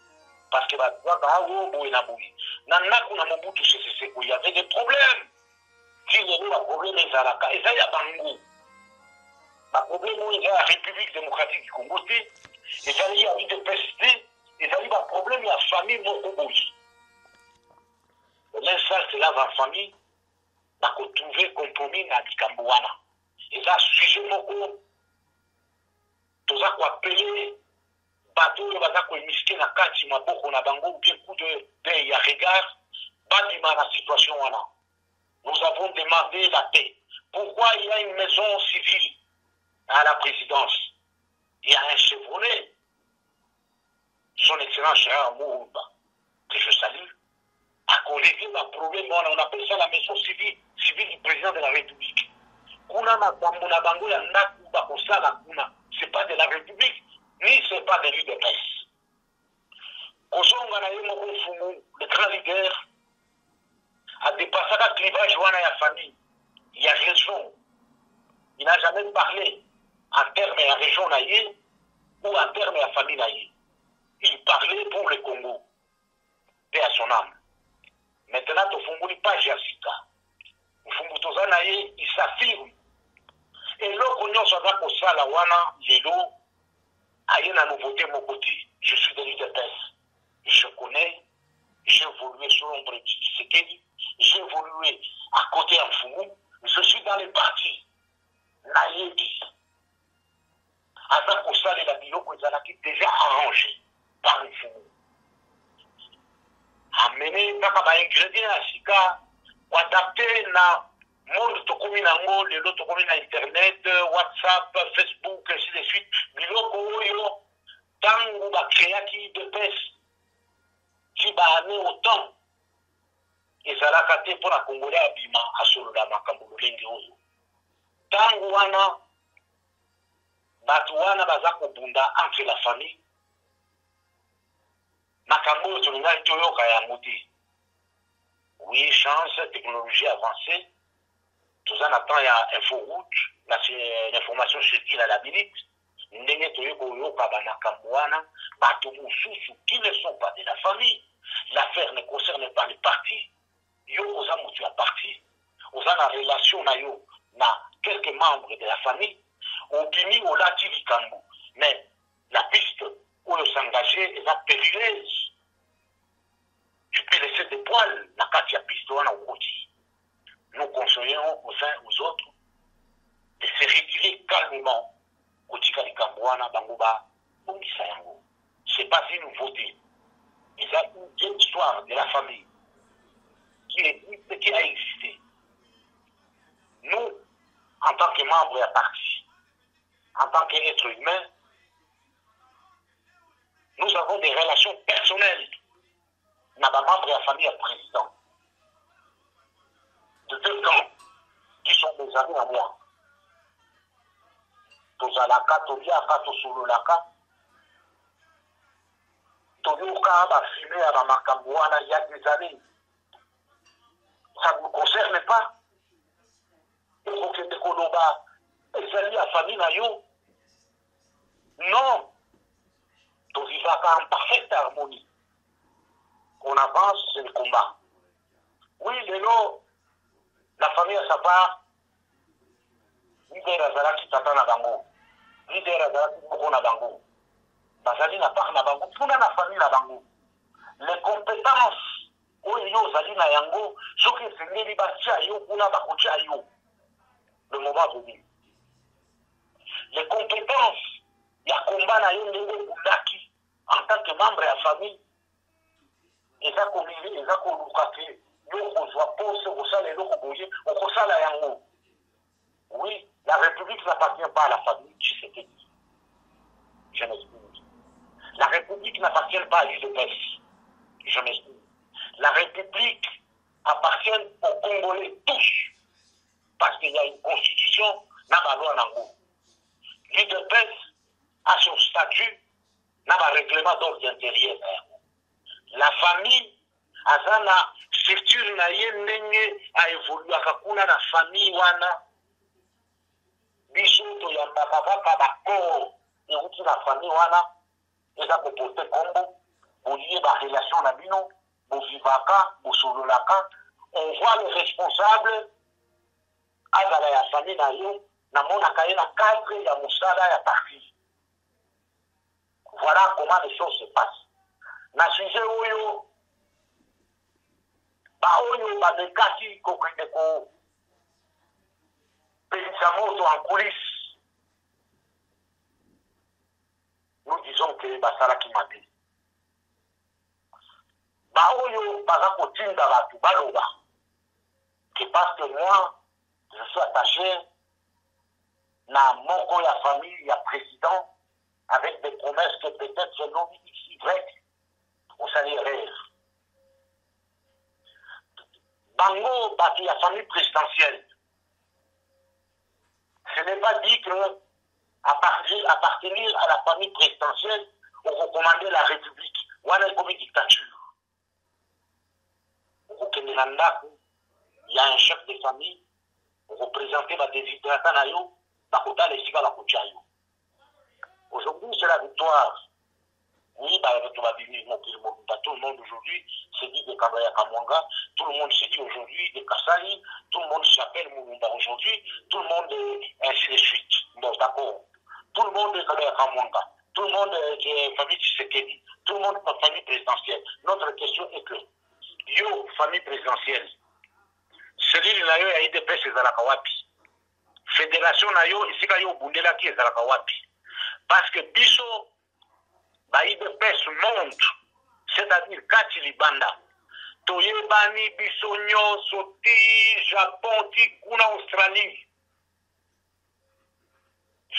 Speaker 3: Parce que bazwaka awo boye na boye. Na ndako na Mobutu Sese Seko, il y avait des problèmes. Qui lelo ba problème ezalaka. Eza ya bango. Ba problème oyo eza ya République démocratique du Congo te. Ezali ya UDPS te. Ezali ba problème ya famille moko boye. L'instant c'est là en famille bakotrouver compromis na likambo wana. Eza sujet moko toza koapele bato oyo baza koemiske na kati maboko na bango ou bien coup de ya regard badima na situation wana. Nous avons demandé la paix. Pourquoi il y a une maison civile à la présidence? Il y a un chevronné, son excellence Gérard Mourumba, que je salue, a corrigé le problème. On appelle ça la maison civile du président de la République. Ce n'est pas de la République, ni ce n'est pas de l'UDPS. Le grand leader a dépassé le clivage de la famille. Il y a raison. Il n'a jamais parlé en termes de la région ou en termes de la famille. Il parlait pour le Congo. Paix à son âme. Maintenant, il ne pas Jessica. Il s'affirme. Et l'autre, soit pour ça, la wana, l'élo, a une nouveauté, mon côté. Je suis de l'UDPS. Je connais, j'ai évolué sur l'ombre de Tshisekedi, j'ai évolué à côté en Foumou, je suis dans les partis. Naïdi. Avant pour ça, les Labilo, qui déjà arrangé par le Foumou. Amener par ingrédient à Sika, ou adapter na monde tokomi nango, les autres tokomi na internet, WhatsApp, Facebook, ainsi de suite. Biloko oyo, tango ba créaki de pes, qui ba amené autant. Et ça l'a caté pour la Congolais abima, à solola makambo lenge oyo. Tango wana, batu wana bazako bunda entre la famille. Makambo tolinga toyoka ya moti. Oui, chance, technologie avancée. Tout ça n'attend il y a inforoute, l'information circule à la minute. Ndenge toyoko yoka banakambo wana, batu mususu qui ne sont pas de la famille. L'affaire ne concerne pas les partis. Yo oza mutu ya parti. Oza na relation na yo na quelques membres de la famille. Obimi olati likambo. Mais la piste où on s'engager est périlleuse. Tu peux laisser des poils, la carte piste wana okoti. Nous conseillons aux uns aux autres de se retirer calmement. Kotika likambwana bangoba bongisa yango. C'est pas une nouveauté. Il y a une vieille histoire de la famille qui existe, qui a existé. Nous, en tant que membres de la partie, en tant qu'être humain, nous avons des relations personnelles avec les membres de la famille et le président. De deux camps qui sont des amis à moi. Tozalaka, Tobiaka, Tosololaka, Toyoka, Bafimé, Abamakambouana, il y a des années. Ça ne nous concerne pas. Il faut que des Koloba, les amis à famille, non. Tozivaka en parfaite harmonie. On avance, c'est le combat. Oui, la famille à sa part, leader azalaki tata na bango, leader azalaki moko na bango, bazali na part na bango, kuna na famille na bango. Les compétences oyo yo ozali na yango, soki esengeli batia yo kuna bakotia yo. Le moment venu. Les compétences, il y a combat na yo ndenge obundaki en tant que membre de la famille. Eza komili, eza koluka te, yo kozwa pose, kosala eloko boye, okosala yango. Oui, la République n'appartient pas à la famille Tshisekedi. Je m'explique. La République n'appartient pas à l'UDPS. Je m'explique. La République appartient aux Congolais tous. Parce qu'il y a une constitution, n'a pas loi nango. L'UDPS a son statut, n'a pas règlement d'ordre intérieur. La famille, azana structure na ye ndenge a évolué akakuna na famille wana. Biso to yambaka kaka bakoro euti na famille wana eza koporte kombo bolie ba relation na bino bovivaka bosololaka. On voit le responsable azala ya famille na yo namonaka ye na cadre ya mosala ya parti. Voilà comment les choses se passent. Na sujet oyo ba oyo bamekaki kokende ko pelisa moto en coulisses. Nous disons que basalaki mabe. Ba oyo baza kotinda batu baloba que parce que moi je suis attaché na moko ya famille, ya président, avec des promesses que peut-être selon XY, on s'allait rire. Bango, batu ya famille présidentielle, ce n'est pas dit que appartenir à la famille présidentielle, on recommandait la République. Ou alors comme une dictature. Au Canada, il y a un chef de famille, on représentait la désidrata na yo, bakota les siga bakotia yo. Aujourd'hui, c'est la victoire. Oui, tout le monde aujourd'hui se dit de Kabaya Kamwanga, tout le monde se dit aujourd'hui de Kassali, tout le monde s'appelle Moulumba aujourd'hui, tout le monde ainsi de suite. Bon, d'accord. Tout le monde est Kabaya Kamwanga, tout le monde est famille Tshisekedi, tout le monde est famille présidentielle. Notre question est que, yo, famille présidentielle, celui na yo ya IDPS ezalaka wapi? Fédération na yo, ici ka yo bundelaki ezalaka wapi? Parce que biso ba IDPS monte, c'est-à-dire kati libanda. Toyebani biso nyonso ti Japon ti kuna Australie.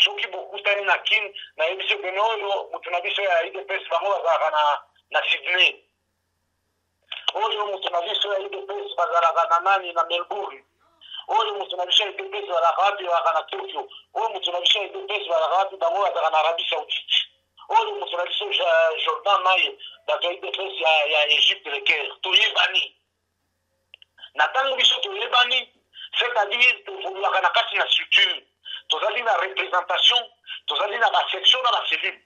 Speaker 3: Soki bokutani na kin na ebiso benoyo mutuna biso ya IDPS bango bazalaka na Sydney. Oyo mutuna biso ya IDPS bazalaka na nani na Melbourne. Oyo mutuna biso ya IDPS bazalaka wapi bazalaka na Tokyo. Oyo mutuna biso ya IDPS bazalaka wapi bango bazalaka na Arabie Saoudite. Oyo mutuna biso Jordan naye bato ya IDPS ya Égypte le Caire. Toyebani. Na tango biso toyebani, c'est-à-dire tovoluaka na kati na structure. Tozali na représentation, tozali na ba section na ba cellule.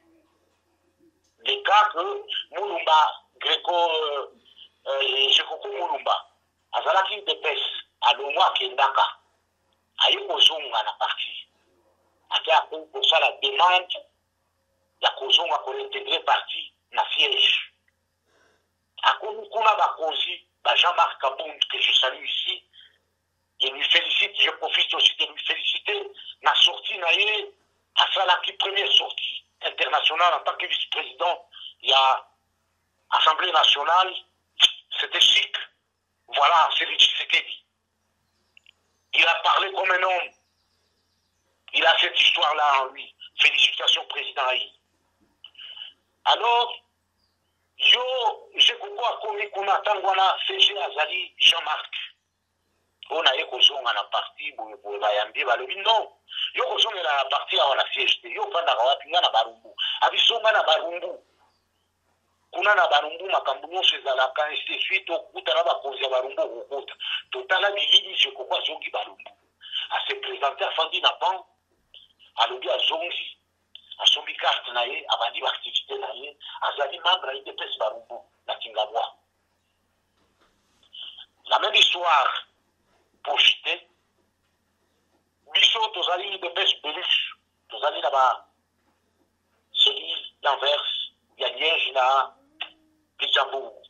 Speaker 3: Les cas que Moulumba, Jekoko Moulumba, azalaki IDPS, alongwa kendaka, aye kozonga na parti. Ate akosa la demande, ya kozonga ko intégrer parti na siège. Akomi kuna bakozi, Jean-Marc Kabound, que je salue ici, et lui félicite, je profite aussi de lui féliciter, la sortie naïe, à Salaki, première sortie internationale en tant que vice-président, il y a Assemblée nationale, c'était chic. Voilà, c'est lui Tshisekedi. Il a parlé comme un homme. Il a cette histoire-là en lui. Félicitations, président Aïe. Alors, yo, j'ai beaucoup à commis qu'on attend, voilà, CG Azali, Jean-Marc. On a eu kozonga na parti, boye bayambi, balobi non. Yo kozonga na parti à la siège, yo fanda kawapi nga na barumbu. Abisonga na barumbu. Kuna na barumbu makambu nyonso ezalaka ainsi de suite okutana bakonzi ya barumbu okokota. Totala bilili jekokwa zongi barumbu. A se présenter afandi na pan, alobi azongi, asombi carte na ye, abandi baactivité na ye, azali membre ya IDPS barumbu na Kingabwa. La même histoire pour citer, biso tozali de pêche belus tozali na ba cellule d'Anvers ya Liège na Luxembourg.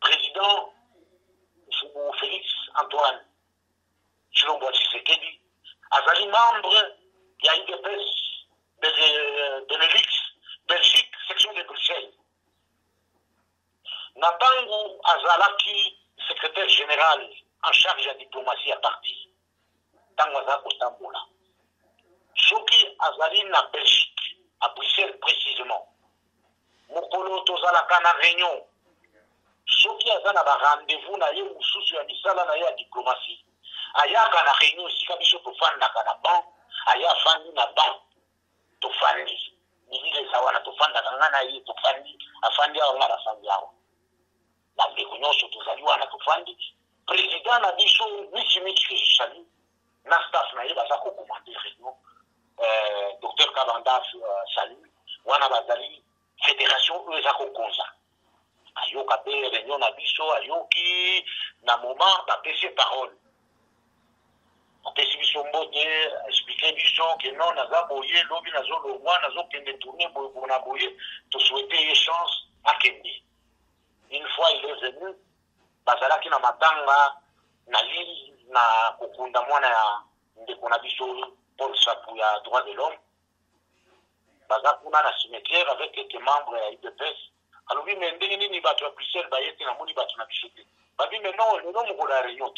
Speaker 3: Président Félix Antoine Tshilombo Tshisekedi azali membre ya UDPS de l'Elix Belgique section de Bruxelles. Natangu azalaki secrétaire général en charge de la diplomatie à parti. Tangu azala kotambola. Soki azali na Belgique, à Bruxelles précisément. Mokolo tozalaka na réunion. Soki azala na ba rendez-vous na ye mususu ya misala na ye ya diplomatie. Ayaka na réunion esika biso tofandaka na banc, aya afandi na banc tofandi. Nibile sawana tofandaka nga na ye tofandi, afandi awa nga na afandi awa. Bandeko nyonso tozali wana tofandi. Président na biso Michi Kesali na staff na ye baza kokomande réunion. Dr Kabanda Salut wana bazali fédération eux eza kokonza. Ayoka pe réunion na biso ayoki na moment bapesi parole. Bapesi biso mbote expliquer biso que non naza boye lobi nazolongwa nazokende tourner boye na boye to souhaiter ye chance akende. Une fois il est venu bazalaki na matanga na lili na kokunda mwana ya ndeko na biso Paul Sapou ya droit de l'homme. Baza kuna na cimetière avec quelques membres ya UDPS. Alors oui, mais ndenge nini bato ya Bruxelles bayete na moni bato na bisote. Babi mais non, le nom de la réunion.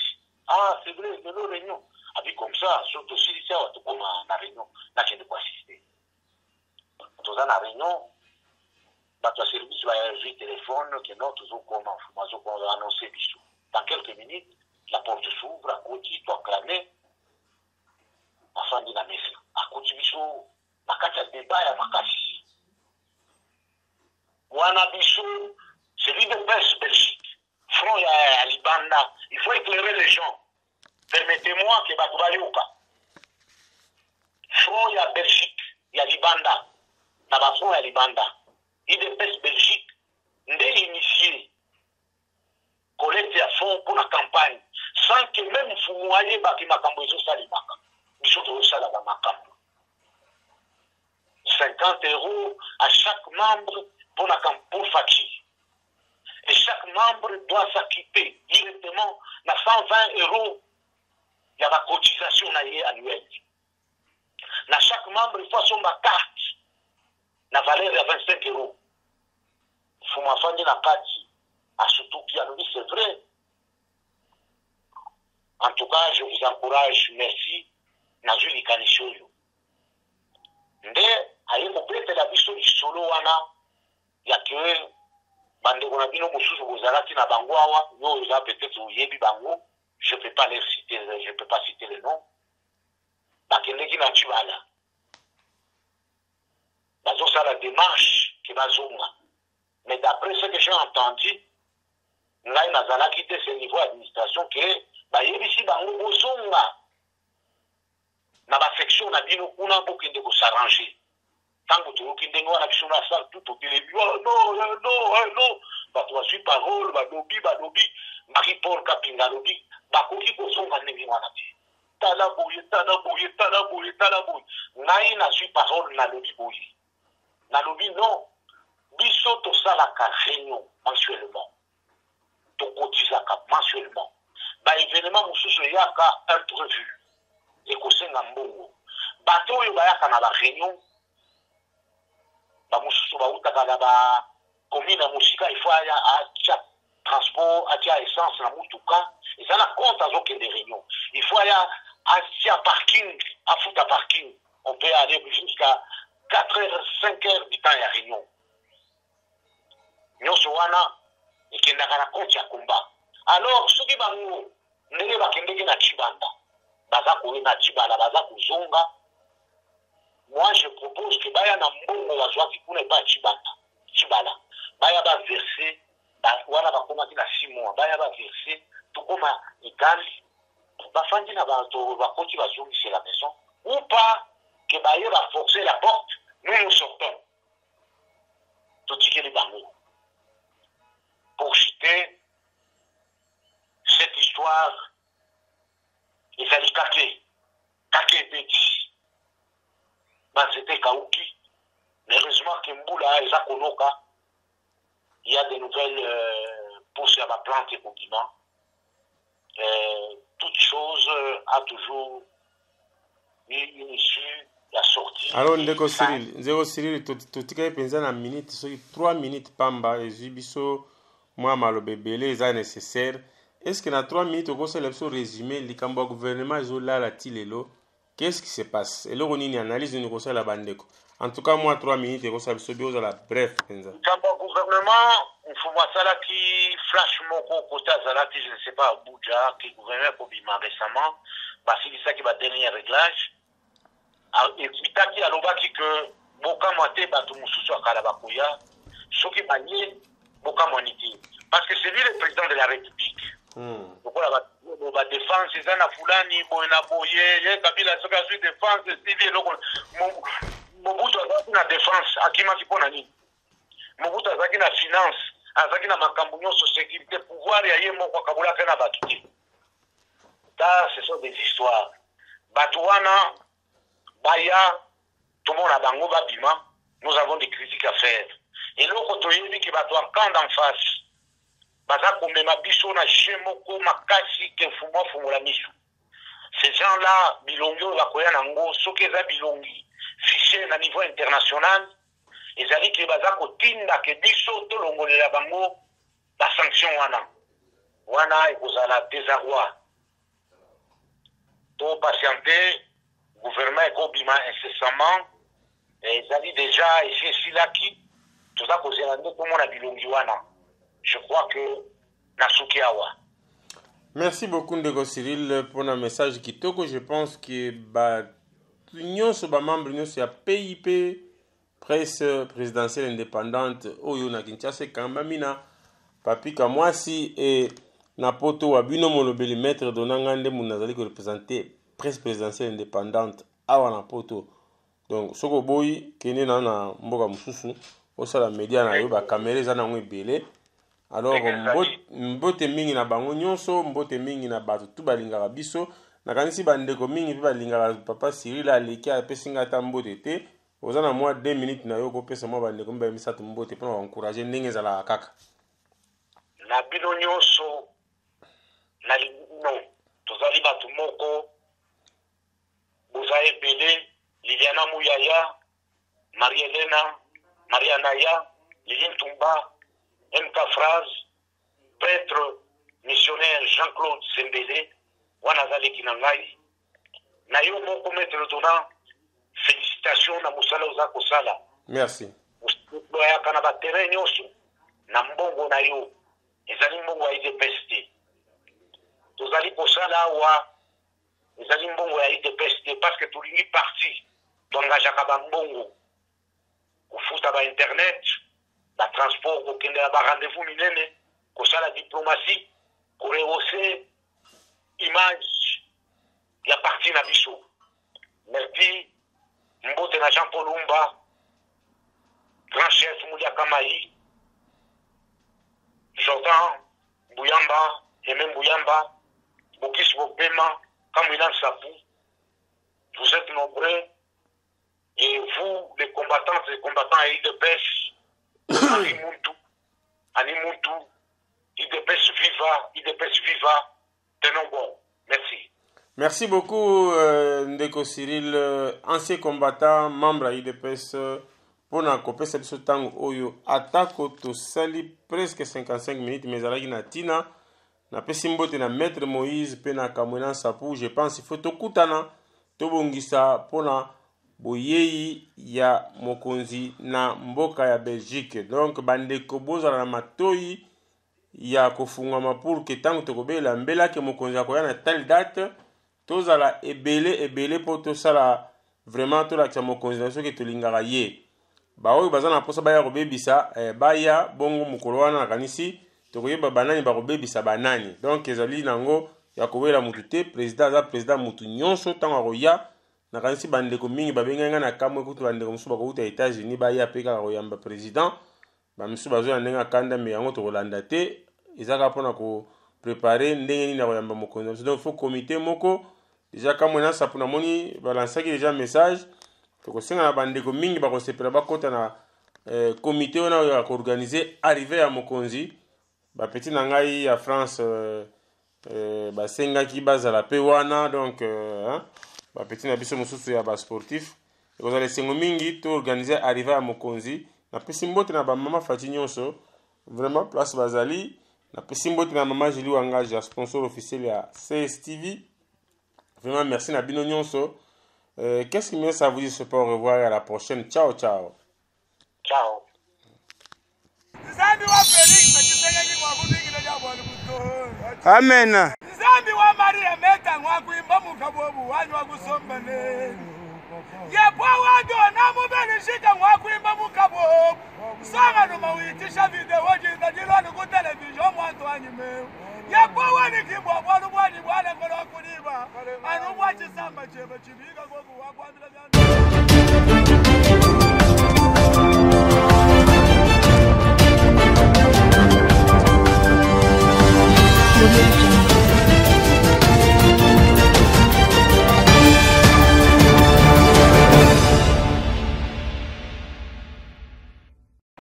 Speaker 3: Ah, c'est vrai, c'est la réunion. Abi comme ça, surtout si c'est à tout comme na réunion, na kende ko assister. Toza na réunion, bato ya service va vite téléphone que non toujours comme information qu'on a annoncé biso. Dans quelques minutes, la porte s'ouvre, à côté, toi clamé, afin de la messe. À côté biso, makati ya débat ya makasi. Wana biso, c'est l'UDPS Belgique. Front ya Libanda. Il faut éclairer les gens. Permettez-moi que Batoubayoka. Front ya Belgique, ya Libanda. Na ba front ya Libanda. UDPS Belgique, ndé initié. Collecte à fond pour la campagne. Sans que même Foumoye baki makambo ezo salimaka. Biso to sala ba makambo. 50 € à chaque membre pour la campagne facture. Et chaque membre doit s'acquitter directement à 120 €. Il y a la cotisation annuelle. Na chaque membre, il faut son carte. La valeur de 25 €. Il faut m'affaire la carte. À surtout qui a dit c'est vrai. En tout cas, je vous encourage. Merci. Nazuli Kanishoyo. Nde aye kopete la biso lisolo wana ya ke bandeko na bino mosusu bozalaki na bango awa yo eza peut-être oyebi bango, je peux pas citer les noms. Bakendeki na Tshibala bazosala démarche ke bazonga, mais d'après ce que j'ai entendu ngai nazalaki te ce niveau administration ke bayebisi bango bozonga na ba section na bino kuna bokende ko s'arranger. Tango toyoki ndenge wana biso na sala tout otelemi non bato bazwi parole balobi Marie-Paul Kapinga lobi bakoki kozonga ndenge wana te. Tala boye. Ngai nazwi parole nalobi boye. Nalobi non, biso tosalaka réunion mensuellement. Tokotizaka mensuellement. Ba événement mosusu eyaka imprévu. Ekosenga mbongo. Bato oyo bayaka na ba réunion ba mususu bautaka na ba commune musika il faut atia transport atia essence na mutuka eza na compte azokende réunion. Il faut atia parking afuta parking. On peut aller jusqu'à 4 heures 5 heures du temps ya réunion. Nyonso wana ekendaka na compte ya komba. Alors soki bango ndenge bakendeki na Tshibanda baza koye na Tshibala baza kozonga. Moi, je propose que baya na mbongo wazwaki kuna pa Tshibala. Baya ba verser, wana bakomaki na 6 mois. Baya ba verser, tout comme égal. Bafandi na bato bakoti bazongi c'est la maison. Ou pas, que baya va forcer la porte, nous sortons. Tout les bango. Pour citer cette histoire ezali kake ebeti banzete ekauki mais heureusement ke mbula eza konoka. Il y a des nouvelles pousses à ma plante et condiments. Toute chose a toujours une issue, la sortie.
Speaker 2: Alors, ndeko Cyril, totika penza na minute, soki 3 minutes pamba, ezibiso, moi malobe belé, eza nécessaire. Est-ce que dans 3 minutes, on peut le résumé, le gouvernement zola la tilelo, qu'est-ce qui se passe? Et là, on y a une analyse, nous conseille la bandeko. En tout cas, moi, 3 minutes, on peut se la bref.
Speaker 3: Le gouvernement, il faut voir ça là qui flash mon côté Zalati, je ne sais pas, Abuja, qui est gouverneur Kobima récemment, parce que c'est ça qui va donner un réglage. Et puis, il y a l'obaki que Boka Moite, Batou Moussou, Kalabakuya, ce qui m'a dit, Boka Moniti. Parce que c'est lui le président de la République. Donc, on va défendre, c'est ça, Fulani, Boena Boye, Kabila, ce qui a défense, c'est Mobutu azaki na défense akimaki pona nini Mobutu azaki na finance azaki na makambo nyonso sécurité pouvoir ya ye moko akabulaka na bato te. Ça ce sont des histoires bato wana baya tomona bango babima. Nous avons des critiques à faire eloko toyebi ke bato akanda en face baza komema biso na je moko makasi ke mfumo fungola miso. Ces gens là bilongi oyo bakoya nango soki eza bilongi fichier na niveau international ezali ke baza kotinda ke biso tolongolela bango ba sanction wana ekozala désarroi to patienter gouvernement ekobima incessamment ezali déjà esilaki toza kozela nde komona bilongi wana. Je crois que nasuki awa.
Speaker 2: Merci beaucoup Ndeko Cyril pour un message kitoko. Je pense que nyonso ba membre nyonso ya PIP presse présidentielle indépendante oyo na Kinshasa kamba mina papi kamwasi et na poto wa bino molobeli maître donangande munazali ko représenter presse présidentielle indépendante awa na poto. Donc soko boyi kene na mboka mususu osala media na yo ba caméra za na ngwebele. Alors mbote mingi na bango nyonso mbote mingi na bato tu balingaka biso nakanisi bandeko mingi pe balingaka papa Cyril aleki apesinga ata mbote te oza na mwa 2 minutes na yo kopesa mwa bandeko mba misatu mbote mpona baencourage ndenge ezalaka kaka
Speaker 3: na bino nyonso na lino tozali bato moko boza ebele Liliana Muyaya Marie Helena Marianaya Liliane Tumba MK Phrase, prêtre missionnaire Jean-Claude Sembele, Wanazali Kinangai, Nayo Moko Maître Dona, félicitations na Musala Ozako Sala.
Speaker 2: Merci.
Speaker 3: Boya Kanaba terrain nyosu, na mbongo na yo, ezali mbongo ya IDPST. Tozali Kosala wa, ezali mbongo ya IDPST, parce que tulingi parti, tongajaka ba mbongo, kufuta ba internet, la transport kokende ba rendez-vous minene kosa la diplomatie korehausser image ya parti na biso. Merci mbote na Jean Paul Lumba grand chef Moulia Kamayi Jordan Bouyamba Aimé Bouyamba Bokis Bopema Kamwilan Sapou. Vous êtes nombreux et vous les combattants et combattants à IDPS Animuntu, IDPS viva, tenons bon. Merci.
Speaker 2: Merci beaucoup Ndeko Cyril, ancien combattant, membre à IDPS, pour na kopesa biso tango oyo atako to sali presque 55 minutes mais alaki na tina na pesi mbote na maître Moïse pe na Kamwena Sapou. Je pense il faut tokutana tobongisa pona boyei ya mokonzi na mboka ya Belgique. Donc bandeko bozala na matoi ya kofungama pour que tango tokobela mbela ke mokonzi akoya na telle date tozala ebele po tosala vraiment tolakisa mokonzi na soki tolingaka ye baoyo baza na posa baya kobebisa baya bongo mokolo wana nakanisi tokoyeba banani bakobebisa banani. Donc ezali nango ya kowela mutu te président aza président mutu nyonso tango akoya nakanisi bandeko mingi babenga na kamwe kutu bandeko musu bakouta États-Unis baya pe kaka koyamba président bamisu bazoya ndenge akanda me yango tokolanda te ezaka mpona ko préparer ndenge nini na koyamba mokonzi. Donc faut comité moko déjà comme on a ça pour namoni balancer déjà message to ko senga na bandeko mingi ba ko sepela ba kota na comité on a organisé arrivé à mokonzi ba petit na ngai ya France ba senga ki bazala pe wana donc ba petit na biso mususu ya ba sportif ko za les sengo mingi to organiser arrivé à mokonzi na pesi mbote na ba mama fati nyonso vraiment place bazali na pesi mbote na mama Julie Wangage sponsor officiel ya CSTV. Vraiment merci na bino nyonso. Qu'est-ce qui me ça vous dit, au revoir et à la prochaine. Ciao ciao.
Speaker 3: Ciao.
Speaker 2: Amen.
Speaker 4: Zambi wa Maria meta ngwakwimba mukabobu wanyu wakusombane. Yepo wado na mubele shika ngwakwimba mukabobu. Sanga no mawitisha video jinda jilano ku television mwanto anyime. Yepo wani kibwa bwanu bwani bwana ngoro kuliba. Anu bwachi samba chebe chibiga gogo wakwambira byandu.